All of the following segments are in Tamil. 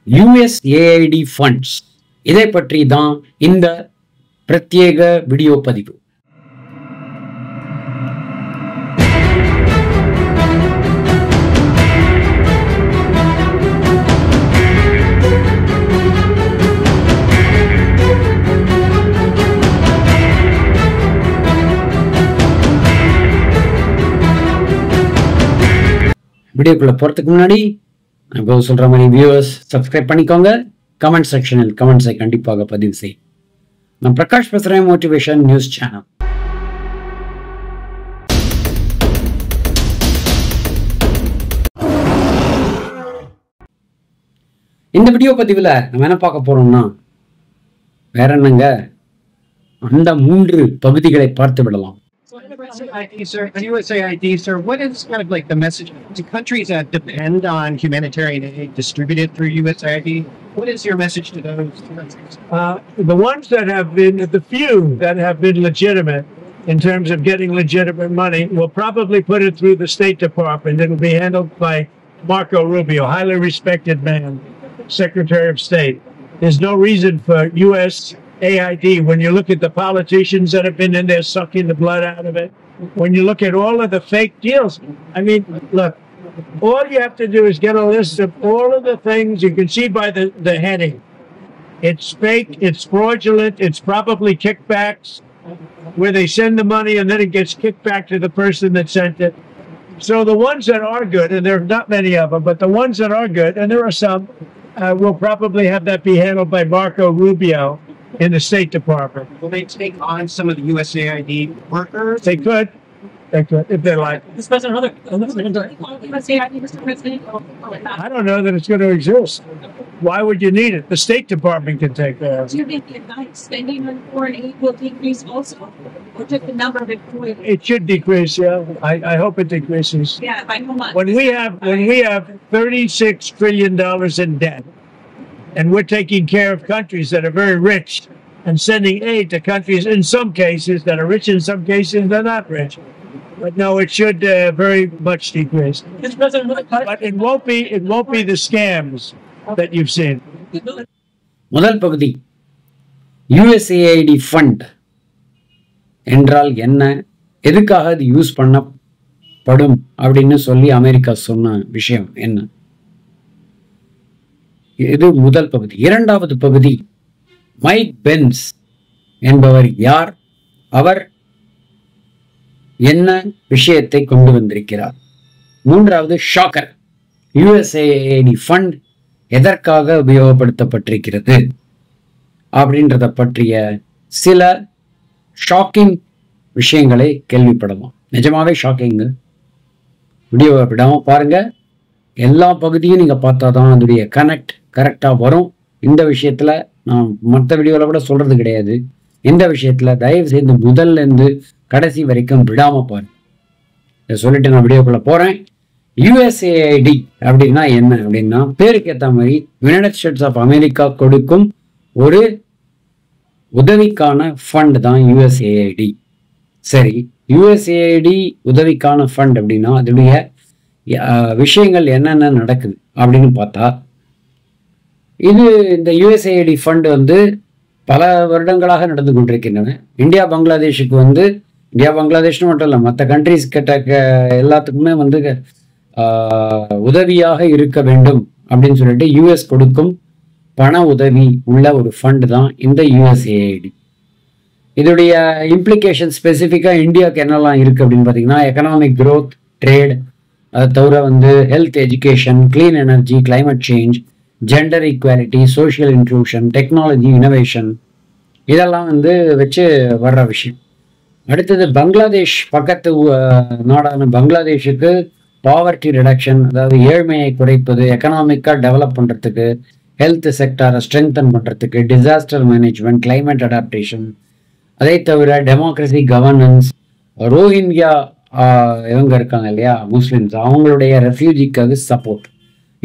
USAID ஃபண்ட்ஸ், இதை பற்றி தான் இந்த பிரத்யேக வீடியோ பதிவு. வீடியோக்குள்ள போறதுக்கு முன்னாடி இப்போ சொல்ற மாதிரி வியூவர்ஸ் சப்ஸ்கிரைப் பண்ணிக்கோங்க. கமெண்ட் செக்ஷனில் கமெண்ட்ஸை கண்டிப்பாக பதிவு செய். நான் பிரகாஷ் பேசுறேன், மோட்டிவேஷன் நியூஸ் சேனல். இந்த வீடியோ பதிவில் நம்ம என்ன பார்க்க போறோம்னா, வேற என்னங்க, அந்த 3 பகுதிகளை பார்த்து விடலாம். USAID, sir, what is kind of like the message to countries that depend on humanitarian aid distributed through USAID? What is your message to those countries? The ones that have been, the few that have been legitimate in terms of getting legitimate money, will probably put it through the State Department. It'll be handled by Marco Rubio, highly respected man, Secretary of State. There's no reason for USAID, when you look at the politicians that have been in there sucking the blood out of it, when you look at all of the fake deals, I mean, look, all you have to do is get a list of all of the things. You can see by the heading. It's fake, it's fraudulent, it's probably kickbacks, where they send the money and then it gets kicked back to the person that sent it. So the ones that are good, and there are not many of them, but the ones that are good, and there are some, will probably have that be handled by Marco Rubio in the State Department. Will they take on some of the USAID workers? They could, if they like. This President, I don't know that it's going to exist. Why would you need it? The State Department can take that. do you think the spending on foreign aid will decrease also? Or just the number of employees? It should decrease, yeah. I hope it decreases. Yeah, by how much? When we have $36 trillion in debt, and we're taking care of countries that are very rich and sending aid to countries in some cases that are rich, in some cases they're not rich. But no, it should very much decrease. Mr. President, But it won't be the scams that you've seen. முதல் பகுதி, USAID ஃபண்ட் என்றால் என்ன, எதுக்காக அது யூஸ் பண்ணப்படும் அப்படின்னு சொல்லி அமெரிக்கா சொன்ன விஷயம் என்ன. இது முதல் பகுதி. இரண்டாவது பகுதி, மைக் பென்ஸ் என்பவர் யார், அவர் என்ன விஷயத்தை கொண்டு வந்திருக்கிறார். மூன்றாவது ஷாக்கர், USAID ஃபண்ட் எதற்காக உபயோகப்படுத்தப்பட்டிருக்கிறது அப்படின்றத பற்றிய சில ஷாக்கிங் விஷயங்களை கேள்விப்படலாம். நிஜமாவே ஷாக்கிங்கு. வீடியோவை விடாம பாருங்க. எல்லா பகுதியும் நீங்க பார்த்தாதான் அதோடைய கரெக்டா வரும். இந்த விஷயத்துல நான் மற்ற வீடியோவில் கூட சொல்றது கிடையாது. இந்த விஷயத்துல தயவு செய்து முதல்ல இருந்து கடைசி வரைக்கும் விடாம பாருங்க. இதை சொல்லிட்டு நான் வீடியோக்குள்ள போறேன். USAID அப்படின்னா என்ன அப்படின்னா, பேருக்கு ஏற்ற மாதிரி யுனைடெட் ஸ்டேட்ஸ் ஆஃப் அமெரிக்கா கொடுக்கும் ஒரு உதவிக்கான ஃபண்ட் தான் USAID. சரி, USAID உதவிக்கான ஃபண்ட் அப்படின்னா அதனுடைய விஷயங்கள் என்னென்ன நடக்குது அப்படின்னு பார்த்தா, இந்த USAID ஃபண்ட் பல வருடங்களாக நடந்து கொண்டிருக்கின்றன. இந்தியா பங்களாதேஷுக்கு இந்தியா பங்களாதேஷ்னு மட்டும் இல்லை, மற்ற கண்ட்ரிஸ் கிட்ட எல்லாத்துக்குமே உதவியாக இருக்க வேண்டும் அப்படின்னு சொல்லிட்டு US கொடுக்கும் பண உதவி உள்ள ஒரு ஃபண்ட் தான் இந்த USAID. இதோடைய இம்ப்ளிகேஷன் ஸ்பெசிஃபிக்காக இந்தியாவுக்கு என்னெல்லாம் இருக்குது அப்படின்னு பார்த்தீங்கன்னா, எக்கனாமிக் க்ரோத், ட்ரேட், அதை தவிர health, education, clean energy, climate change, gender equality, social inclusion, technology, innovation, இதெல்லாம் வச்சு வர்ற விஷயம். அடுத்தது பங்களாதேஷ், பக்கத்து நாடான பங்களாதேஷுக்கு பாவர்ட்டி ரிடக்ஷன், அதாவது ஏழ்மையை குறைப்பது, எக்கனாமிக்காக டெவலப் பண்ணுறதுக்கு, ஹெல்த் செக்டரை ஸ்ட்ரெங்தன் பண்ணுறதுக்கு, டிசாஸ்டர் மேனேஜ்மெண்ட், கிளைமேட் அடாப்டேஷன், அதை தவிர டெமோக்ரஸி, கவர்னன்ஸ், ரோஹிங்கியா இவங்க இருக்காங்க இல்லையா, முஸ்லிம்ஸ், அவங்களுடைய ரெஃப்யூஜிக்காக சப்போர்ட்,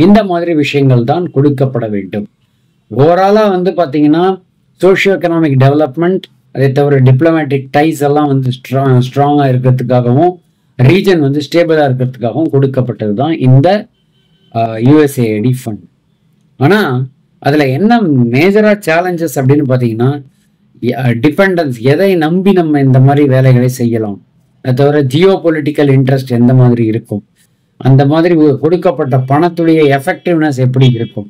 இந்த மாதிரி விஷயங்கள் தான் கொடுக்கப்பட வேண்டும். ஓவராலாக பார்த்தீங்கன்னா சோஷியோ எக்கனாமிக் டெவலப்மெண்ட், அதை தவிர டிப்ளமேட்டிக் டைஸ் எல்லாம் ஸ்ட்ராங்காக இருக்கிறதுக்காகவும், ரீஜன் ஸ்டேபிளாக இருக்கிறதுக்காகவும் கொடுக்கப்பட்டது தான் இந்த USAID ஃபண்ட். ஆனால் அதில் என்ன மேஜராக சேலஞ்சஸ் அப்படின்னு பார்த்தீங்கன்னா டிபெண்டன்ஸ், எதை நம்பி நம்ம இந்த மாதிரி வேலைகளை செய்யலாம், அதை தவிர ஜியோ பொலிட்டிக்கல் இன்ட்ரெஸ்ட் எந்த மாதிரி இருக்கும், அந்த மாதிரி கொடுக்கப்பட்ட பணத்துடைய எஃபெக்டிவ்னஸ் எப்படி இருக்கும்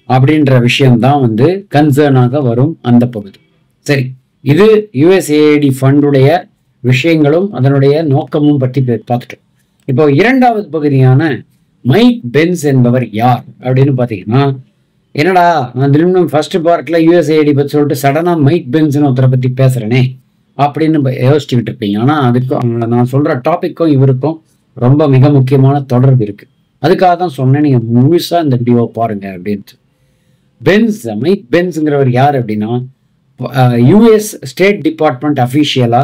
அப்படின்ற விஷயம்தான் வந்து கன்சர்னாக வரும் அந்த பகுதி. சரி, இது யுஎஸ்ஏஐடி ஃபண்டுடைய விஷயங்களும் அதனுடைய நோக்கமும் பற்றி பார்த்துட்டோம். இப்போ இரண்டாவது பகுதியான மைக் பென்ஸ் என்பவர் யார் அப்படின்னு பார்த்தீங்கன்னா, என்னடா நான் திரும்ப ஃபர்ஸ்ட் பார்ட்ல யுஎஸ்ஏஐடி பற்றி சொல்லிட்டு சடனாக மைக் பென்ஸ்னு ஒருத்தரை பற்றி பேசுறேனே அப்படின்னு யோசிச்சுக்கிட்டு இருப்பீங்க. ஆனால் அதுக்கும் நான் சொல்ற டாபிக்கும் இவருக்கும் ரொம்ப மிக முக்கியமான தொடர்பு இருக்கு. அதுக்காக தான் சொன்னேன், நீங்க முழுசா இந்த வீடியோவை பாருங்க அப்படின்ட்டு. பென்ஸ், மைக் பென்ஸ்ங்கிறவர் யார் அப்படின்னா, யுஎஸ் ஸ்டேட் டிபார்ட்மெண்ட் அஃபீஷியலா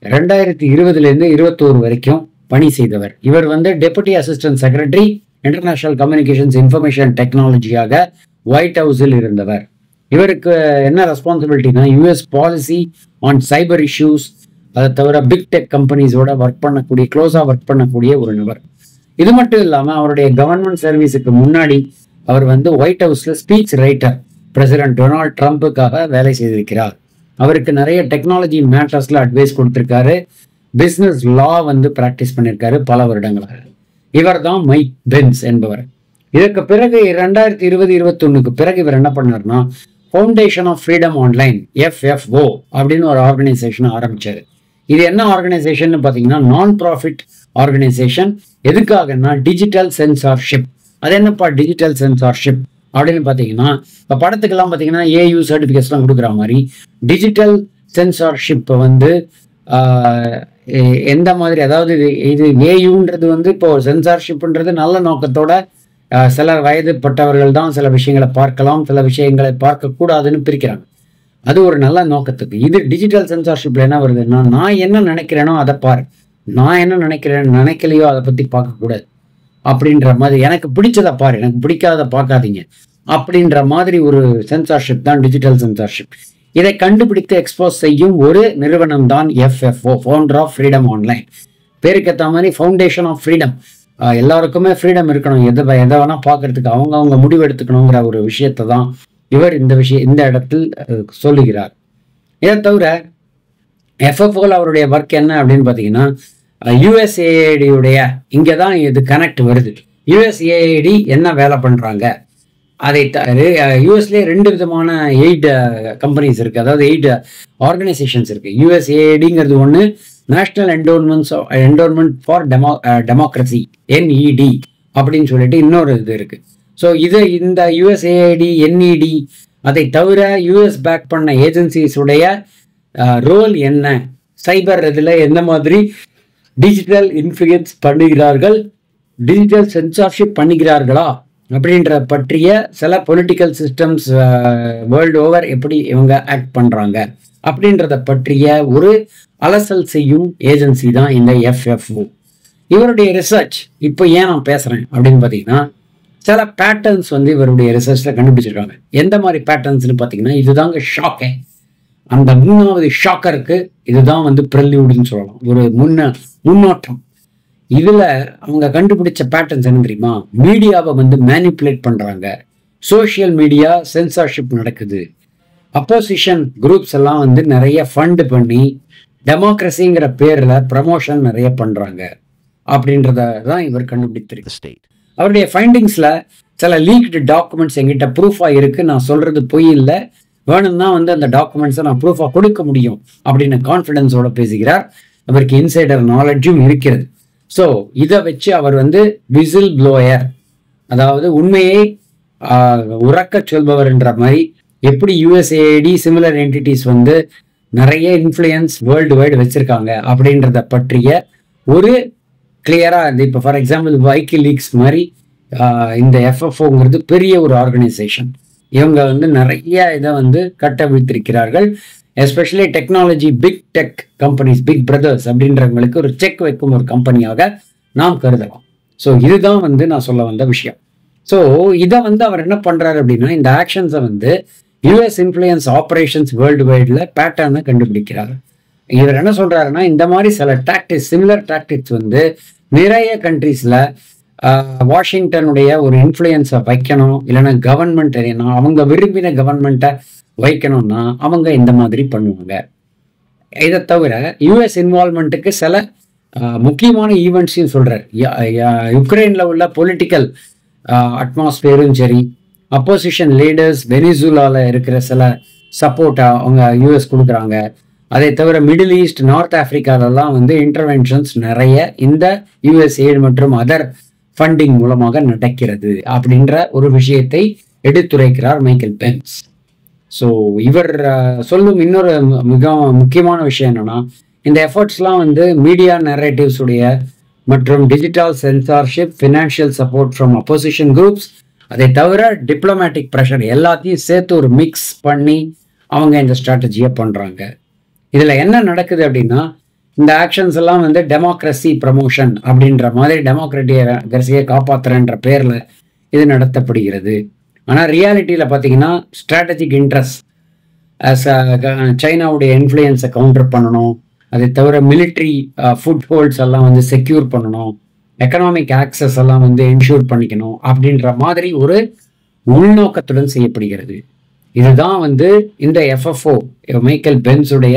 2020 21 வரைக்கும் பணி செய்தவர். இவர் வந்து deputy assistant secretary international communications information டெக்னாலஜியாக ஒயிட் ஹவுஸில் இருந்தவர். இவருக்கு என்ன ரெஸ்பான்சிபிலிட்டினா, US policy on cyber issues, அதை தவிர பிக் டெக் கம்பெனிஸோட க்ளோஸாக ஒர்க் பண்ணக்கூடிய ஒரு நபர். இது மட்டும் இல்லாமல் அவருடைய கவர்மெண்ட் சர்வீஸுக்கு முன்னாடி அவர் வந்து ஒயிட் ஹவுஸில் ஸ்பீச் ரைட்டர் பிரசிடென்ட் டொனால்ட் ட்ரம்ப்புக்காக வேலை செய்திருக்கிறார். அவருக்கு நிறைய டெக்னாலஜி மேட்டர்ஸில் அட்வைஸ் கொடுத்துருக்காரு. பிஸ்னஸ் லா வந்து ப்ராக்டிஸ் பண்ணியிருக்காரு பல வருடங்களாக. இவர் தான் மைக் பென்ஸ் என்பவர். இதற்கு பிறகு 2020-21 பிறகு இவர் என்ன பண்ணார்னா, foundation of freedom online FFO அப்படின்னு ஒரு ஆர்கனைசேஷனை ஆரம்பிச்சாரு. இது என்ன ஆர்கனைசேஷன் பார்த்தீங்கன்னா, நான் ப்ராஃபிட் ஆர்கனைசேஷன். எதுக்காகன்னா டிஜிட்டல் சென்சார்ஷிப். அது என்னப்பா டிஜிட்டல் சென்சார்ஷிப் அப்படின்னு பார்த்தீங்கன்னா, இப்போ படத்துக்கெல்லாம் பார்த்தீங்கன்னா AU சர்டிஃபிகேட்ஸ்லாம் கொடுக்குற மாதிரி டிஜிட்டல் சென்சார்ஷிப்பை வந்து எந்த மாதிரி, அதாவது இது AUன்றது வந்து இப்போ சென்சார்ஷிப்ன்றது நல்ல நோக்கத்தோட சில வயதுப்பட்டவர்கள் தான் சில விஷயங்களை பார்க்கலாம், சில விஷயங்களை பார்க்கக்கூடாதுன்னு பிரிக்கிறாங்க. அது ஒரு நல்ல நோக்கத்துக்கு. இது டிஜிட்டல் சென்சார்ஷிப்ல என்ன வருதுன்னா, நான் என்ன நினைக்கிறேனோ அதை பாரு, நான் என்ன நினைக்கலையோ அதை பற்றி பார்க்கக்கூடாது அப்படின்ற மாதிரி, எனக்கு பிடிச்சதை பாரு, எனக்கு பிடிக்காத பார்க்காதீங்க அப்படின்ற மாதிரி ஒரு சென்சார்ஷிப் தான் டிஜிட்டல் சென்சார்ஷிப். இதை கண்டுபிடித்து எக்ஸ்போஸ் செய்யும் ஒரு நிறுவனம் தான் FFO, founder of freedom online. பேருக்கு ஏற்ற மாதிரி ஃபவுண்டேஷன் ஆஃப் ஃப்ரீடம். எல்லாருக்குமே ஃப்ரீடம் இருக்கணும், எதை வேணா பார்க்கறதுக்கு, அவங்க முடிவு எடுத்துக்கணுங்கிற ஒரு விஷயத்தை தான் இவர் இந்த இடத்தில் சொல்லுகிறார். இதை தவிர FFOல அவருடைய ஒர்க் என்ன அப்படின்னு பார்த்தீங்கன்னா, யுஎஸ்ஏஐடியுடைய இங்கே தான் இது கனெக்ட் வருது. யுஎஸ்ஏஐடி என்ன வேலை பண்ணுறாங்க, அதை யூஎஸ்லேயே 2 விதமான எய்ட் கம்பெனிஸ் இருக்குது, அதாவது எய்ட் ஆர்கனைசேஷன்ஸ் இருக்குது. யுஎஸ்ஏஐடிங்கிறது ஒன்று, national endowment for democracy NED அப்படின்னு சொல்லிட்டு இன்னொரு இது இருக்குது. ஸோ இந்த யுஎஸ்ஏஐடி NED அதை தவிர யூஎஸ் பேக் பண்ண ஏஜென்சிஸுடைய ரோல் என்ன, சைபர் இதில் எந்த மாதிரி டிஜிட்டல் இன்ஃப்ளூயன்ஸ் பண்ணுகிறார்கள், டிஜிட்டல் சென்சார்ஷிப் பண்ணுகிறார்களா அப்படின்ற பற்றிய சில பொலிட்டிக்கல் சிஸ்டம்ஸ் வேர்ல்டு ஓவர் எப்படி இவங்க ஆக்ட் பண்ணுறாங்க அப்படின்றத பற்றிய ஒரு அலசல் செய்யும் ஏஜென்சி தான் இந்த FFO. இவருடைய ரிசர்ச் இப்போ ஏன் நான் பேசுகிறேன் அப்படின்னு பார்த்தீங்கன்னா, சில பேட்டர்ன்ஸ் வந்து இவருடைய ரிசர்ச்சில் கண்டுபிடிச்சிருக்காங்க. எந்த மாதிரி பேட்டர்ன்ஸ்னு பார்த்தீங்கன்னா, இதுதாங்க ஷாக்கே. அந்த 3வது ஷாக்கருக்கு இதுதான் வந்து ப்ரெல்யூடுன்னு சொல்லலாம், ஒரு முன்னோட்டம். இதுல அவங்க கண்டுபிடிச்ச பேட்டர்ன்ஸ் என்ன தெரியுமா, மீடியாவை வந்து மேனிப்புலேட் பண்றாங்க, சோசியல் மீடியா சென்சார்ஷிப் நடக்குது, அப்போசிஷன் குரூப்ஸ் எல்லாம் வந்து நிறைய ஃபண்ட் பண்ணி டெமோக்ரஸிங்கிற பேர்ல ப்ரமோஷன் நிறைய பண்றாங்க அப்படின்றத தான் இவர் கண்டுபிடித்திருக்கு. அவருடைய ஃபைண்டிங்ஸ்ல சில லீக்டு டாக்குமெண்ட்ஸ் எங்கிட்ட ப்ரூஃபா இருக்கு, நான் சொல்றது பொய் இல்லை, வேணும்னா வந்து அந்த டாக்குமெண்ட்ஸை நான் ப்ரூஃபா கொடுக்க முடியும் அப்படின்னு கான்ஃபிடன்ஸோட பேசுகிறார். அவருக்கு இன்சைடர் நாலேஜும் இருக்கிறது. ஸோ இதை வச்சு அவர் வந்து விசில் ப்ளோயர், அதாவது உண்மையை உறக்க சொல்பவர்ன்ற மாதிரி, எப்படி யுஎஸ்ஏஐடி சிமிலர் என்டிட்டிஸ் வந்து நிறைய இன்ஃப்ளூயன்ஸ் வேர்ல்டு வைடு வச்சிருக்காங்க அப்படின்றத பற்றிய ஒரு கிளியரா இருந்து, இப்போ ஃபார் எக்ஸாம்பிள் வைக்கிலீக்ஸ் மாதிரி இந்த FFOங்கிறது பெரிய ஒரு ஆர்கனைசேஷன். இவங்க வந்து நிறைய இதை வந்து கட்டவிழ்த்திருக்கிறார்கள். Especially technology big tech companies, big brothers அப்படின்றவங்களுக்கு ஒரு செக் வைக்கும் ஒரு கம்பெனியாக நாம் கருதலாம். ஸோ இதுதான் வந்து நான் சொல்ல வந்த விஷயம். ஸோ இதை வந்து அவர் என்ன பண்றாரு அப்படின்னா, இந்த ஆக்ஷன்ஸை வந்து யூஎஸ் இன்ஃப்ளூயன்ஸ் ஆப்ரேஷன்ஸ் வேர்ல்டு வைடில் பேட்டர்னை கண்டுபிடிக்கிறார். இவர் என்ன சொல்றாருன்னா, இந்த மாதிரி சில டாக்டிக்ஸ், சிமிலர் டாக்டிக்ஸ் வந்து நிறைய கண்ட்ரீஸ்ல வாஷிங்டனுடைய ஒரு இன்ஃப்ளூயன்ஸை வைக்கணும், இல்லைன்னா கவர்மெண்ட் அவங்க விரும்பின கவர்மெண்ட்டை வைக்கணும்னா அவங்க இந்த மாதிரி பண்ணுவாங்க. இதை தவிர யூஎஸ் இன்வால்மெண்ட்டுக்கு சில முக்கியமான ஈவெண்ட்ஸையும் சொல்கிறார். யுக்ரைனில் உள்ள பொலிட்டிக்கல் அட்மாஸ்பியரும் சரி, அப்போசிஷன் லீடர்ஸ் வெனிசுலாவில் இருக்கிற சில சப்போர்ட்டை அவங்க யூஎஸ் கொடுக்குறாங்க. அதை தவிர மிடில் ஈஸ்ட், நார்த் ஆப்பிரிக்காலெல்லாம் வந்து இன்டர்வென்ஷன்ஸ் நிறைய இந்த யுஎஸ்ஏ மற்றும் அதர் ஃபண்டிங் மூலமாக நடக்கிறது அப்படின்ற ஒரு விஷயத்தை எடுத்துரைக்கிறார் மைக்கேல் பென்ஸ். ஸோ இவர் சொல்லும் இன்னொரு மிக முக்கியமான விஷயம் என்னன்னா, இந்த எஃபர்ட்ஸ்லாம் வந்து மீடியா நரேட்டிவ்ஸ் உடைய மற்றும் digital censorship, financial support from opposition groups, அதை தவிர டிப்ளமேட்டிக் ப்ரெஷர் எல்லாத்தையும் சேர்த்து ஒரு மிக்ஸ் பண்ணி அவங்க இந்த ஸ்ட்ராட்டஜியை பண்ணுறாங்க. இதில் என்ன நடக்குது அப்படின்னா, இந்த ஆக்ஷன்ஸ் எல்லாம் வந்து டெமோக்ரஸி ப்ரமோஷன் அப்படின்ற மாதிரி டெமோக்ரஸியை காப்பாற்றுறன்ற பேரில் இது நடத்தப்படுகிறது. ஆனால் ரியாலிட்டியில் பார்த்தீங்கன்னா ஸ்ட்ராட்டஜிக் இன்ட்ரெஸ்ட் சைனாவுடைய இன்ஃப்ளூயன்ஸை கவுண்டர் பண்ணணும், அதை தவிர மிலிட்ரி ஃபுட் ஹோல்ட்ஸ் எல்லாம் வந்து செக்யூர் பண்ணணும், எக்கனாமிக் ஆக்சஸ் எல்லாம் வந்து என்ஷூர் பண்ணிக்கணும் அப்படின்ற மாதிரி ஒரு உள்நோக்கத்துடன் செய்யப்படுகிறது. இதுதான் வந்து இந்த எஃப்எஃப்ஓ மைக்கேல் பென்ஸுடைய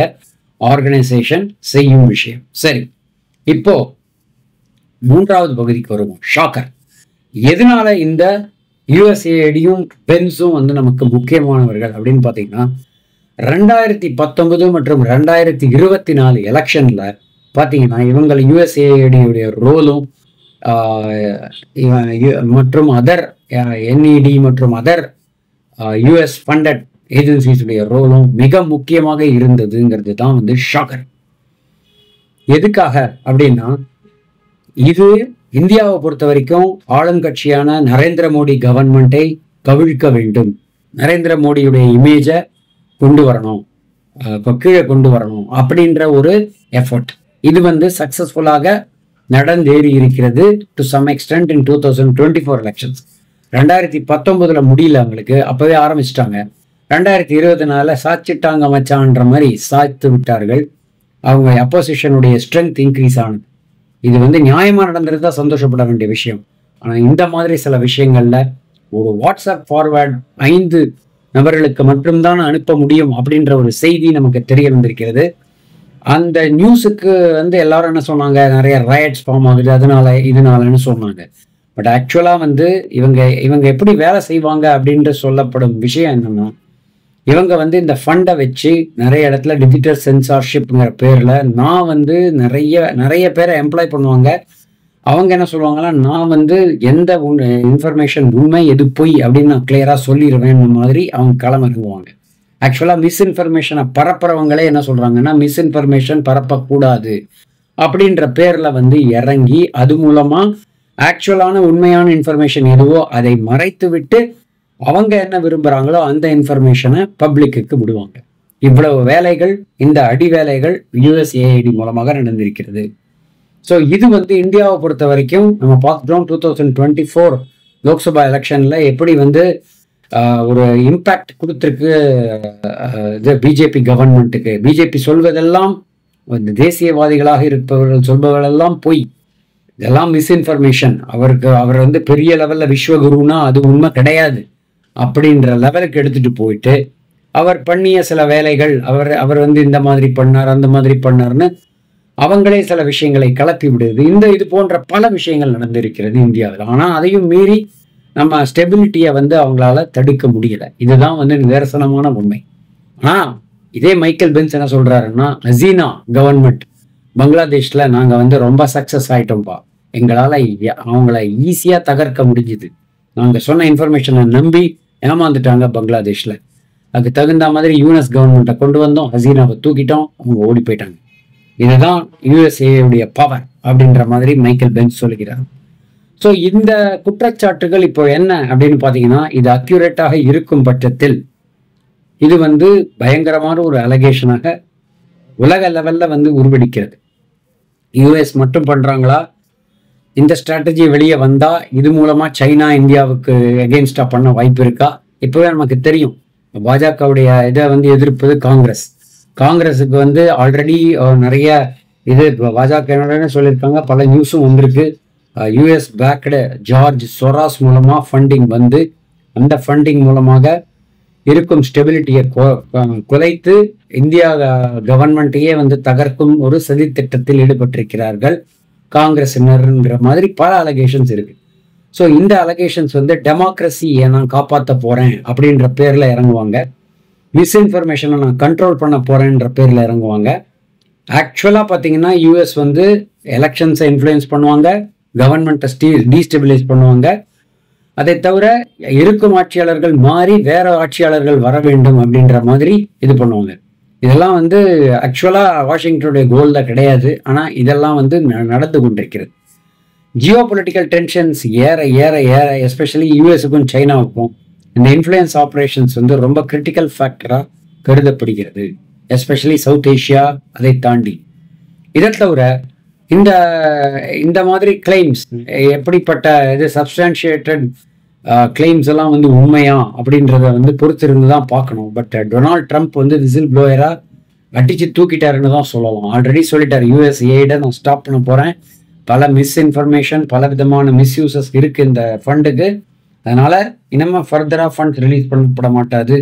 ஆர்கனைசேஷன் செய்யும் விஷயம். சரி, இப்போ மூன்றாவது பகுதிக்கு வருவோம். ஷாக்கர். எதனால இந்த யுஎஸ்ஏடியும் பென்ஸும் வந்து நமக்கு முக்கியமானவர்கள் அப்படின்னு பார்த்தீங்கன்னா, 2019 மற்றும் 2024 எலெக்ஷன்ல பார்த்தீங்கன்னா இவங்க யுஎஸ்ஏடியுடைய ரோலும் மற்றும் அதர் என்இடி மற்றும் அதர் யுஎஸ் ஃபண்டட் ஏஜென்சிஸுடைய ரோலும் மிக முக்கியமாக இருந்ததுங்கிறது தான் வந்து ஷாக்கர். எதுக்காக அப்படின்னா, இது இந்தியாவை பொறுத்த வரைக்கும் ஆளுங்கட்சியான நரேந்திர மோடி கவர்மெண்ட்டை கவிழ்க்க வேண்டும், நரேந்திர மோடியுடைய இமேஜை கொண்டு வரணும், கீழே கொண்டு வரணும் அப்படின்ற ஒரு எஃபர்ட். இது வந்து சக்சஸ்ஃபுல்லாக நடந்தேறி இருக்கிறது to some extent in 2024 elections. 2019 முடியல அவங்களுக்கு, அப்பவே ஆரம்பிச்சிட்டாங்க. 2024 சாச்சிட்டாங்க மச்சான்ற மாதிரி சாய்த்து விட்டார்கள். அவங்க அப்போசிஷனுடைய ஸ்ட்ரென்த் இன்க்ரீஸ் ஆனது. இது வந்து நியாயமாக நடந்திருந்தா சந்தோஷப்பட வேண்டிய விஷயம். ஆனால் இந்த மாதிரி சில விஷயங்கள்ல ஒரு வாட்ஸ்அப் ஃபார்வேர்ட் 5 நபர்களுக்கு மட்டும்தான் அனுப்ப முடியும் அப்படின்ற ஒரு செய்தி நமக்கு தெரிய வந்திருக்கிறது. அந்த நியூஸுக்கு வந்து எல்லாரும் என்ன சொன்னாங்க, நிறைய ரயட்ஸ் ஃபார்ம் ஆகுது இதனாலன்னு சொன்னாங்க. பட் ஆக்சுவலாக வந்து இவங்க எப்படி வேலை செய்வாங்க அப்படின்ற சொல்லப்படும் விஷயம் என்னன்னா, இவங்க வந்து இந்த ஃபண்டை வச்சு நிறைய இடத்துல டிஜிட்டல் சென்சார்ஷிப்ங்கிற பேரில் நான் வந்து நிறைய பேரை எம்ப்ளாய் பண்ணுவாங்க. அவங்க என்ன சொல்லுவாங்கன்னா, நான் வந்து எந்த இன்ஃபர்மேஷன் உண்மை எது பொய் அப்படின்னு நான் கிளியராக சொல்லிடுவேன் மாதிரி அவங்க களம் இறங்குவாங்க. ஆக்சுவலாக மிஸ்இன்ஃபர்மேஷனை பரப்புறவங்களே என்ன சொல்கிறாங்கன்னா, மிஸ்இன்ஃபர்மேஷன் பரப்பக்கூடாது அப்படின்ற பேரில் வந்து இறங்கி அது மூலமாக ஆக்சுவலான உண்மையான இன்ஃபர்மேஷன் எதுவோ அதை மறைத்து விட்டு அவங்க என்ன விரும்புகிறாங்களோ அந்த இன்ஃபர்மேஷனை பப்ளிக்கு விடுவாங்க. இவ்வளவு வேலைகள், இந்த அடி வேலைகள் யுஎஸ்ஏஐடி மூலமாக நடந்திருக்கிறது. ஸோ இது வந்து இந்தியாவை பொறுத்த வரைக்கும் நம்ம பார்த்துட்டோம். 2024 லோக்சபா எலெக்ஷனில் எப்படி வந்து ஒரு இம்பேக்ட் கொடுத்துருக்கு இது பிஜேபி கவர்மெண்ட்டுக்கு. பிஜேபி சொல்வதெல்லாம் தேசியவாதிகளாக இருப்பவர்கள் சொல்பவர்களெல்லாம் பொய், இதெல்லாம் மிஸ்இன்ஃபர்மேஷன். அவர் வந்து பெரிய லெவலில் விஸ்வகுருன்னா அது உண்மை கிடையாது அப்படின்ற லெவலுக்கு எடுத்துட்டு போயிட்டு அவர் பண்ணிய சில வேலைகள், அவர் வந்து இந்த மாதிரி பண்ணார் அந்த மாதிரி பண்ணார்னு அவங்களே சில விஷயங்களை கலப்பி விடுது. இது போன்ற பல விஷயங்கள் நடந்திருக்கிறது இந்தியாவில். ஆனால் அதையும் மீறி நம்ம ஸ்டெபிலிட்டியை வந்து அவங்களால தடுக்க முடியல. இதுதான் வந்து நிதர்சனமான உண்மை. ஆனால் இதே மைக்கேல் பென்ஸ் என்ன சொல்றாருன்னா, ஹசீனா கவர்மெண்ட் பங்களாதேஷ்ல நாங்கள் வந்து ரொம்ப சக்சஸ் ஆயிட்டோம்ப்பா, எங்களால் அவங்கள ஈஸியாக தகர்க்க முடிஞ்சுது, நாங்கள் சொன்ன இன்ஃபர்மேஷனை நம்பி ஏமாந்துட்டாங்க பங்களாதேஷ்ல, அதுக்கு தகுந்த மாதிரி யூஎஸ் கவர்மெண்ட்டை கொண்டு வந்தோம், ஹசீனாவை தூக்கிட்டோம், அவங்க ஓடி போயிட்டாங்க. இதுதான் யுஎஸ்ஏடைய பவர் அப்படின்ற மாதிரி மைக்கேல் பென்ஸ் சொல்லுகிறார். ஸோ இந்த குற்றச்சாட்டுகள் இப்போ என்ன அப்படின்னு பார்த்தீங்கன்னா, இது அக்யூரேட்டாக இருக்கும் பட்சத்தில் இது வந்து பயங்கரமான ஒரு அலகேஷனாக உலக லெவலில் வந்து உருவெடுக்கிறது. யுஎஸ் மட்டும் பண்ணுறாங்களா? இந்த ஸ்ட்ராட்டஜி வெளியே வந்தால் இது மூலமாக சைனா இந்தியாவுக்கு எகெயின்ஸ்டாக பண்ண வாய்ப்பு இருக்கா? இப்போவே நமக்கு தெரியும், பாஜகவுடைய இதை வந்து எதிர்ப்பது காங்கிரஸுக்கு வந்து ஆல்ரெடி நிறைய இது பாஜக சொல்லியிருக்காங்க, பல நியூஸும் வந்திருக்கு. யூஎஸ் பேக்டு ஜார்ஜ் சொராஸ் மூலமாக ஃபண்டிங் வந்து அந்த ஃபண்டிங் மூலமாக இருக்கும் ஸ்டெபிலிட்டியை குலைத்து இந்தியா கவர்மெண்ட்டையே வந்து தகர்க்கும் ஒரு சதி திட்டத்தில் ஈடுபட்டிருக்கிறார்கள் காங்கிரசினர்ங்கிற மாதிரி பல அலகேஷன்ஸ் இருக்கு. ஸோ இந்த அலகேஷன்ஸ் வந்து டெமோக்ரஸியை நான் காப்பாற்ற போறேன் அப்படின்ற பேர்ல இறங்குவாங்க, மிஸ்இன்ஃபர்மேஷனை நான் கண்ட்ரோல் பண்ண போறேன்ற பேர்ல இறங்குவாங்க. ஆக்சுவலாக பார்த்தீங்கன்னா யூஎஸ் வந்து எலெக்ஷன்ஸை இன்ஃப்ளூயன்ஸ் பண்ணுவாங்க, கவர்மெண்ட்டை டீஸ்டெபிலைஸ் பண்ணுவாங்க. அதை தவிர இருக்கும் ஆட்சியாளர்கள் மாறி வேற ஆட்சியாளர்கள் வர வேண்டும் அப்படின்ற மாதிரி இது பண்ணுவாங்க. இதெல்லாம் வந்து ஆக்சுவலாக வாஷிங்டனுடைய கோல் தான் கிடையாது, ஆனால் இதெல்லாம் வந்து நடந்து கொண்டிருக்கிறது. ஜியோ பொலிட்டிக்கல் டென்ஷன்ஸ் ஏற ஏற ஏற எஸ்பெஷலி யூஎஸுக்கும் சைனாவுக்கும் இந்த இன்ஃப்ளூயன்ஸ் ஆப்ரேஷன்ஸ் வந்து ரொம்ப கிரிட்டிக்கல் ஃபேக்டராக கருதப்படுகிறது, எஸ்பெஷலி சவுத் ஏஷியா. அதை தாண்டி இதை தவிர இந்த மாதிரி கிளைம்ஸ் எப்படிப்பட்ட இது சப்ஸ்டான்ஷியேட்டட் கிளைம்ஸ் எல்லாம் வந்து உண்மையா அப்படின்றத வந்து பொறுத்திருந்து தான் பார்க்கணும். பட் டொனால்ட் ட்ரம்ப் வந்து விசில் ப்ளோயரா அடிச்சு தூக்கிட்டாருன்னு தான் சொல்லலாம். ஆல்ரெடி சொல்லிட்டார், யூஎஸ்ஏஐட நான் ஸ்டாப் பண்ண போறேன், பல மிஸ்இன்ஃபர்மேஷன் பல விதமான மிஸ்யூசஸ் இருக்கு இந்த ஃபண்டுக்கு, அதனால இனிமே ஃபர்தரா ஃபண்ட் ரிலீஸ் பண்ணப்பட மாட்டாது,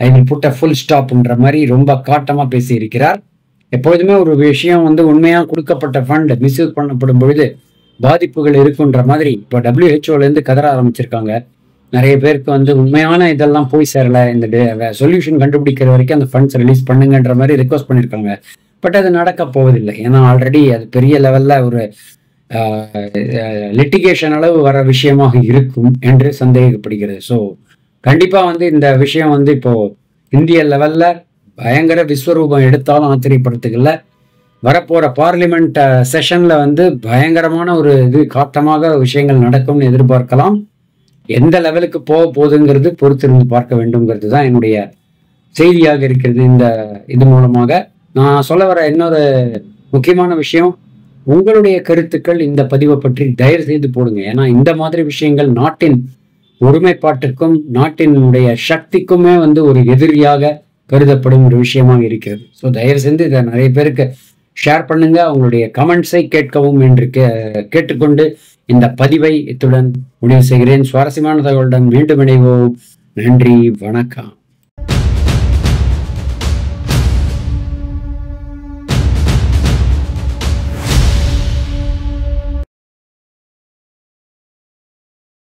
I will put a full ஸ்டாப்ன்ற மாதிரி ரொம்ப காட்டமா பேசி இருக்கிறார். எப்பொழுதுமே ஒரு விஷயம் வந்து உண்மையாக கொடுக்கப்பட்ட ஃபண்ட் மிஸ்யூஸ் பண்ணப்படும் பொழுது பாதிப்புகள் இருக்குன்ற மாதிரி இப்போ WHO கதற ஆரம்பிச்சிருக்காங்க. நிறைய பேருக்கு வந்து உண்மையான இதெல்லாம் போய் சேரல, இந்த சொல்யூஷன் கண்டுபிடிக்கிற வரைக்கும் அந்த ஃபண்ட்ஸ் ரிலீஸ் பண்ணுங்கன்ற மாதிரி ரிக்வஸ்ட் பண்ணியிருக்காங்க. பட் அது நடக்க போவதில்லை, ஏன்னா ஆல்ரெடி அது பெரிய லெவலில் ஒரு லிட்டிகேஷன் அளவு வர விஷயமாக இருக்கும் என்று சந்தேகப்படுகிறது. ஸோ கண்டிப்பாக வந்து இந்த விஷயம் வந்து இப்போ இந்திய லெவலில் பயங்கர விஸ்வரூபம் எடுத்தாலும் ஆச்சரியப்படுத்துக்கல. வரப்போற பார்லிமெண்ட் செஷன்ல வந்து பயங்கரமான ஒரு இது காட்டமாக விஷயங்கள் நடக்கும்னு எதிர்பார்க்கலாம். எந்த லெவலுக்கு போக போகுதுங்கிறது பொறுத்திருந்து பார்க்க வேண்டும்ங்கிறது தான் என்னுடைய செய்தியாக இருக்கிறது. இது மூலமாக நான் சொல்ல வர இன்னொரு முக்கியமான விஷயம், உங்களுடைய கருத்துக்கள் இந்த பதிவை பற்றி தயவு செய்து போடுங்க. ஏன்னா இந்த மாதிரி விஷயங்கள் நாட்டின் ஒருமைப்பாட்டிற்கும் நாட்டினுடைய சக்திக்குமே வந்து ஒரு எதிரியாக கருதப்படும் ஒரு விஷயமாக இருக்கிறது. ஸோ தயவு செஞ்சு இதை நிறைய பேருக்கு ஷேர் பண்ணுங்க, அவங்களுடைய கமெண்ட்ஸை கேட்கவும் என்று கேட்டுக்கொண்டு இந்த பதிவை இத்துடன் முடிவு செய்கிறேன். சுவாரஸ்யமான தகவலுடன் மீண்டும் இணைவோம். நன்றி, வணக்கம்.